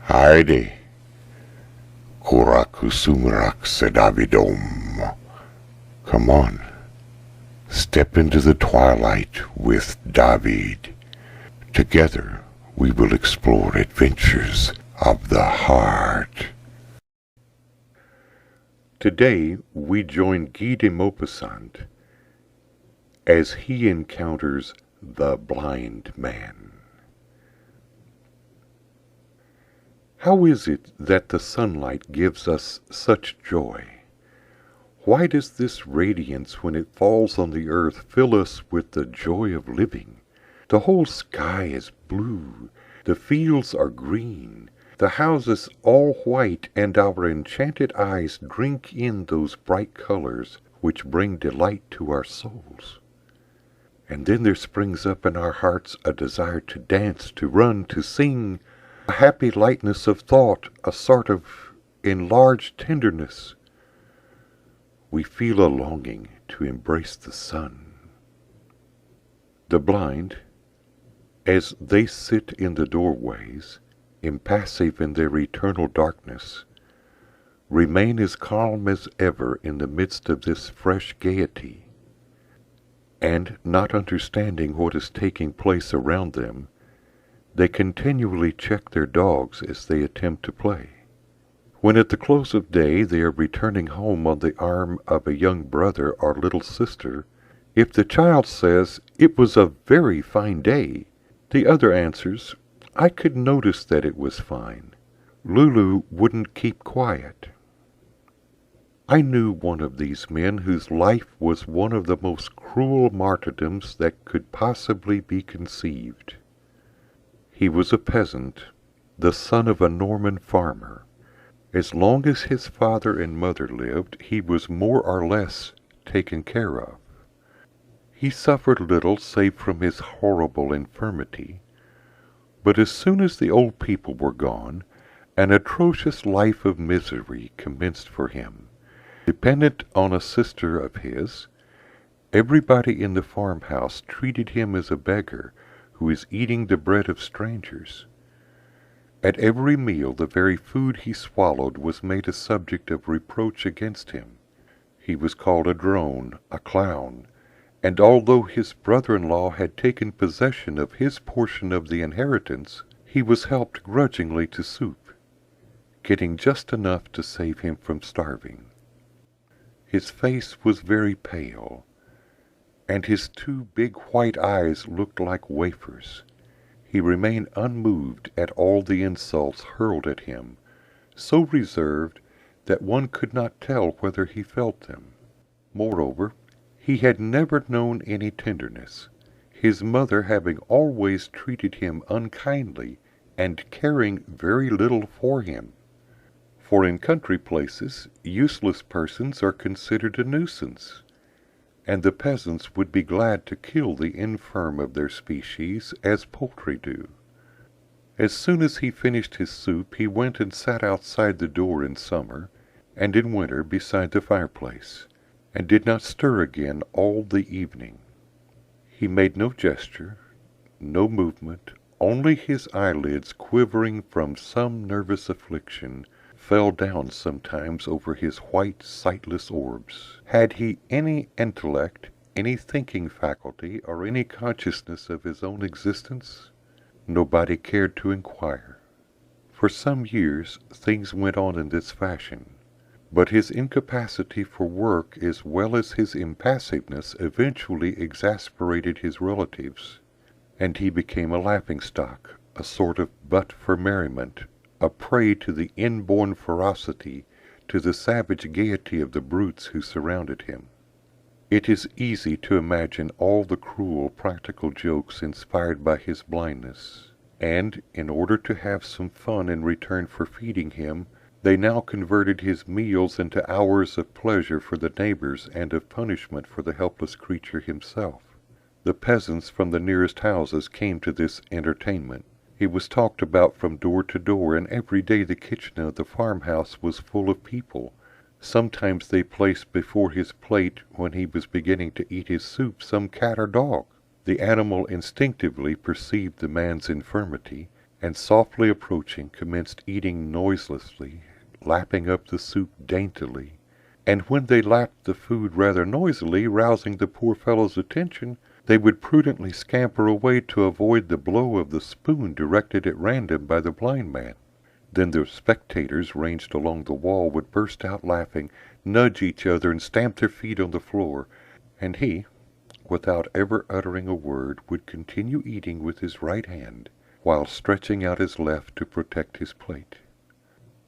Heidi, Kurakusumrak Sedavidom. Come on, step into the twilight with David. Together we will explore adventures of the heart. Today we join Guy de Maupassant as he encounters the blind man. How is it that the sunlight gives us such joy? Why does this radiance, when it falls on the earth, fill us with the joy of living? The whole sky is blue, the fields are green, the houses all white, and our enchanted eyes drink in those bright colors which bring delight to our souls. And then there springs up in our hearts a desire to dance, to run, to sing, a happy lightness of thought, a sort of enlarged tenderness. We feel a longing to embrace the sun. The blind, as they sit in the doorways, impassive in their eternal darkness, remain as calm as ever in the midst of this fresh gaiety, and not understanding what is taking place around them, they continually check their dogs as they attempt to play. When at the close of day they are returning home on the arm of a young brother or little sister, if the child says, "It was a very fine day," the other answers, "I could notice that it was fine. Lulu wouldn't keep quiet." I knew one of these men whose life was one of the most cruel martyrdoms that could possibly be conceived. He was a peasant, the son of a Norman farmer. As long as his father and mother lived, he was more or less taken care of. He suffered little save from his horrible infirmity, but as soon as the old people were gone, an atrocious life of misery commenced for him. Dependent on a sister of his, everybody in the farmhouse treated him as a beggar who is eating the bread of strangers. At every meal the very food he swallowed was made a subject of reproach against him. He was called a drone, a clown, and although his brother-in-law had taken possession of his portion of the inheritance, he was helped grudgingly to soup, getting just enough to save him from starving. His face was very pale, and his two big white eyes looked like wafers. He remained unmoved at all the insults hurled at him, so reserved that one could not tell whether he felt them. Moreover, he had never known any tenderness, his mother having always treated him unkindly and caring very little for him. For in country places, useless persons are considered a nuisance, and the peasants would be glad to kill the infirm of their species as poultry do. As soon as he finished his soup, he went and sat outside the door in summer, and in winter beside the fireplace, and did not stir again all the evening. He made no gesture, no movement, only his eyelids, quivering from some nervous affliction, fell down sometimes over his white, sightless orbs. Had he any intellect, any thinking faculty, or any consciousness of his own existence? Nobody cared to inquire. For some years things went on in this fashion, but his incapacity for work as well as his impassiveness eventually exasperated his relatives, and he became a laughing-stock, a sort of butt for merriment, a prey to the inborn ferocity, to the savage gaiety of the brutes who surrounded him. It is easy to imagine all the cruel practical jokes inspired by his blindness, and, in order to have some fun in return for feeding him, they now converted his meals into hours of pleasure for the neighbors and of punishment for the helpless creature himself. The peasants from the nearest houses came to this entertainment. He was talked about from door to door, and every day the kitchen of the farmhouse was full of people. Sometimes they placed before his plate, when he was beginning to eat his soup, some cat or dog. The animal instinctively perceived the man's infirmity, and softly approaching, commenced eating noiselessly, lapping up the soup daintily, and when they lapped the food rather noisily, rousing the poor fellow's attention, they would prudently scamper away to avoid the blow of the spoon directed at random by the blind man. Then the spectators ranged along the wall would burst out laughing, nudge each other, and stamp their feet on the floor, and he, without ever uttering a word, would continue eating with his right hand, while stretching out his left to protect his plate.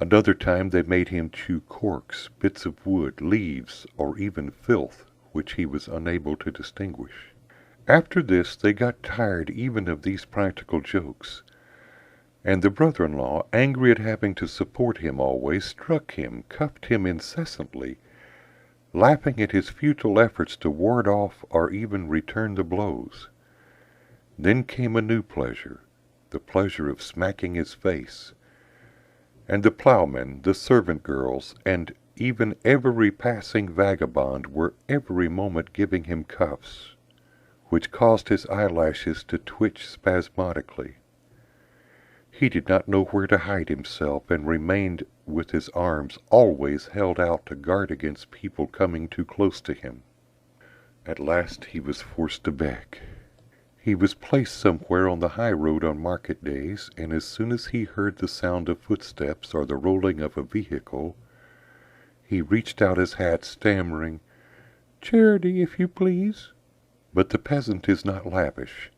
Another time they made him chew corks, bits of wood, leaves, or even filth, which he was unable to distinguish. After this they got tired even of these practical jokes, and the brother-in-law, angry at having to support him always, struck him, cuffed him incessantly, laughing at his futile efforts to ward off or even return the blows. Then came a new pleasure, the pleasure of smacking his face, and the ploughman, the servant girls, and even every passing vagabond were every moment giving him cuffs, which caused his eyelashes to twitch spasmodically. He did not know where to hide himself, and remained with his arms always held out to guard against people coming too close to him. At last he was forced to beg. He was placed somewhere on the high road on market days, and as soon as he heard the sound of footsteps or the rolling of a vehicle, he reached out his hat, stammering, "Charity, if you please." But the peasant is not lavish,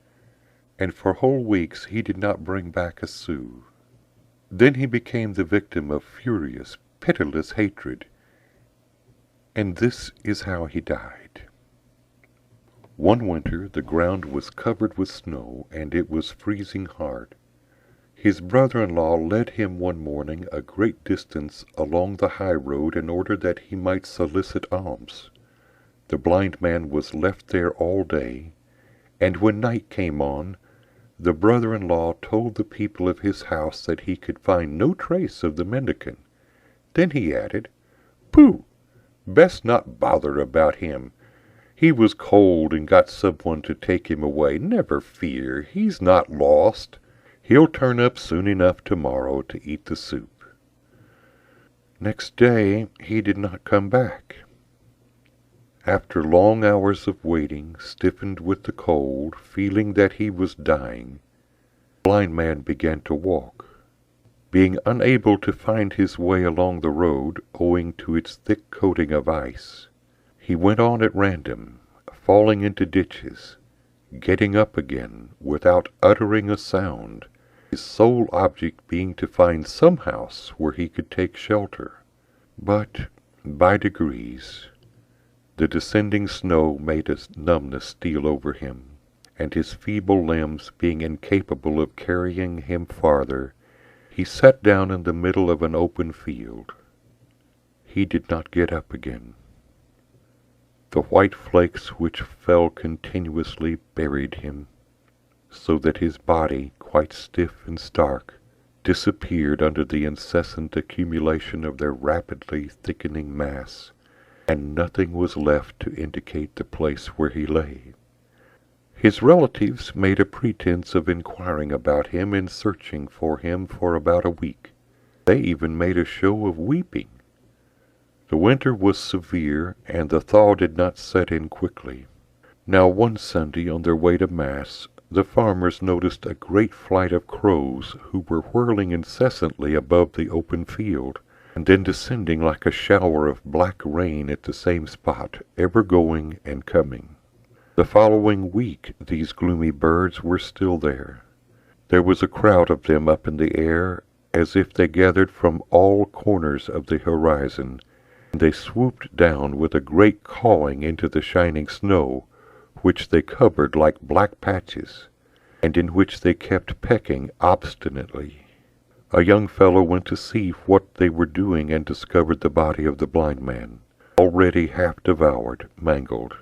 and for whole weeks he did not bring back a sou. Then he became the victim of furious, pitiless hatred, and this is how he died. One winter the ground was covered with snow, and it was freezing hard. His brother-in-law led him one morning a great distance along the high road in order that he might solicit alms. The blind man was left there all day, and when night came on, the brother-in-law told the people of his house that he could find no trace of the mendicant. Then he added, "Pooh! Best not bother about him. He was cold and got someone to take him away. Never fear, he's not lost. He'll turn up soon enough tomorrow to eat the soup." Next day he did not come back. After long hours of waiting, stiffened with the cold, feeling that he was dying, the blind man began to walk. Being unable to find his way along the road, owing to its thick coating of ice, he went on at random, falling into ditches, getting up again without uttering a sound, his sole object being to find some house where he could take shelter. But by degrees the descending snow made a numbness steal over him, and his feeble limbs being incapable of carrying him farther, he sat down in the middle of an open field. He did not get up again. The white flakes which fell continuously buried him, so that his body, quite stiff and stark, disappeared under the incessant accumulation of their rapidly thickening mass, and nothing was left to indicate the place where he lay. His relatives made a pretense of inquiring about him and searching for him for about a week. They even made a show of weeping. The winter was severe, and the thaw did not set in quickly. Now one Sunday, on their way to Mass, the farmers noticed a great flight of crows who were whirling incessantly above the open field, and then descending like a shower of black rain at the same spot, ever going and coming. The following week these gloomy birds were still there. There was a crowd of them up in the air, as if they gathered from all corners of the horizon, and they swooped down with a great cawing into the shining snow, which they covered like black patches, and in which they kept pecking obstinately. A young fellow went to see what they were doing and discovered the body of the blind man, already half devoured, mangled.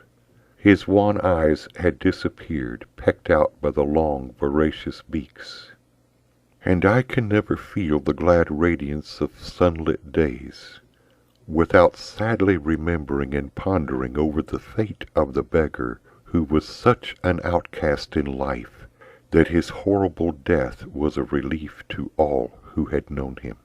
His wan eyes had disappeared, pecked out by the long, voracious beaks. And I can never feel the glad radiance of sunlit days without sadly remembering and pondering over the fate of the beggar who was such an outcast in life that his horrible death was a relief to all who had known him.